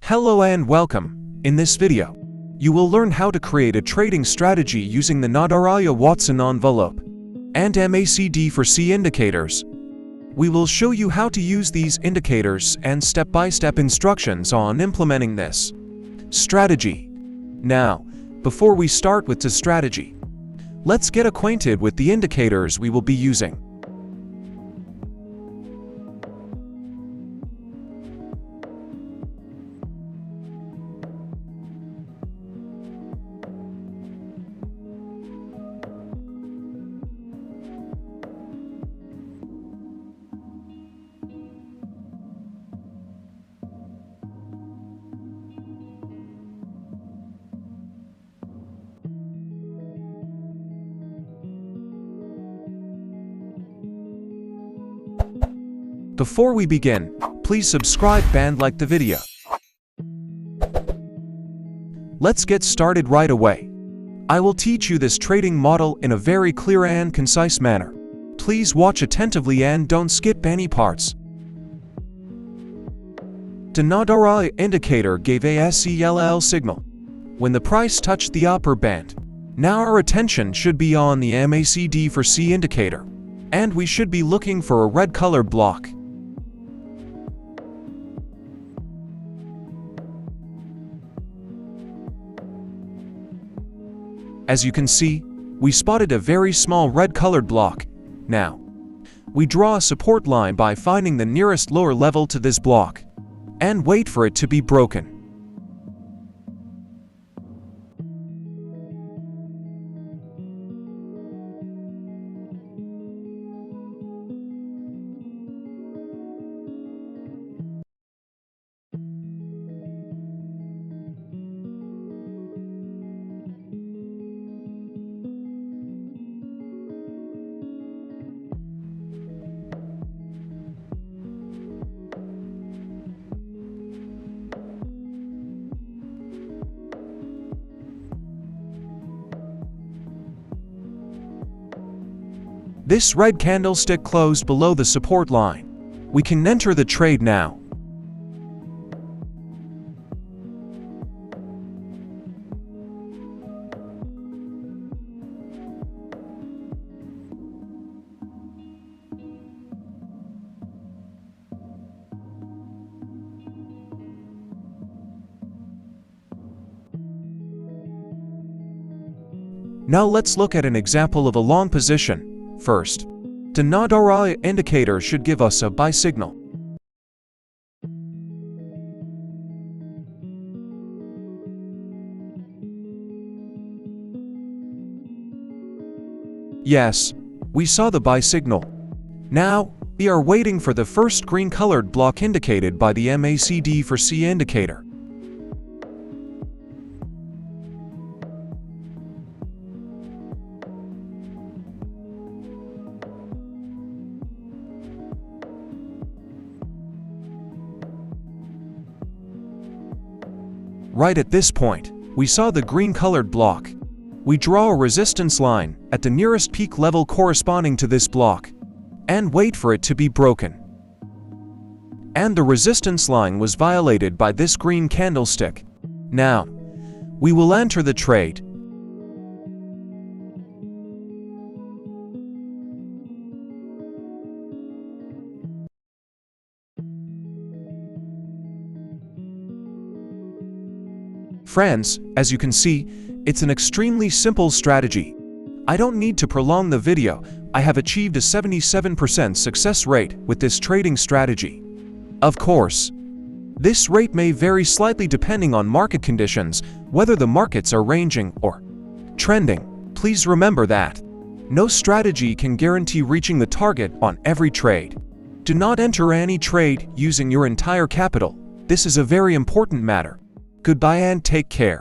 Hello and welcome. In this video, you will learn how to create a trading strategy using the Nadaraya Watson envelope and MACD4C indicators. We will show you how to use these indicators and step-by-step instructions on implementing this strategy. Now, before we start with the strategy, let's get acquainted with the indicators we will be using. Before we begin, please subscribe and like the video. Let's get started right away. I will teach you this trading model in a very clear and concise manner. Please watch attentively and don't skip any parts. The Nadaraya indicator gave a SELL signal when the price touched the upper band. Now our attention should be on the MACD4C indicator, and we should be looking for a red color block. As you can see, we spotted a very small red-colored block. Now, we draw a support line by finding the nearest lower level to this block and wait for it to be broken. This red candlestick closed below the support line. We can enter the trade now. Now let's look at an example of a long position. First, the Nadaraya indicator should give us a buy signal. Yes, we saw the buy signal. Now, we are waiting for the first green-colored block indicated by the MACD4C indicator. Right at this point, we saw the green-colored block. We draw a resistance line at the nearest peak level corresponding to this block and wait for it to be broken. And the resistance line was violated by this green candlestick. Now, we will enter the trade. Friends, as you can see, it's an extremely simple strategy. I don't need to prolong the video. I have achieved a 77% success rate with this trading strategy. Of course, this rate may vary slightly depending on market conditions, whether the markets are ranging or trending. Please remember that no strategy can guarantee reaching the target on every trade. Do not enter any trade using your entire capital. This is a very important matter. Goodbye and take care.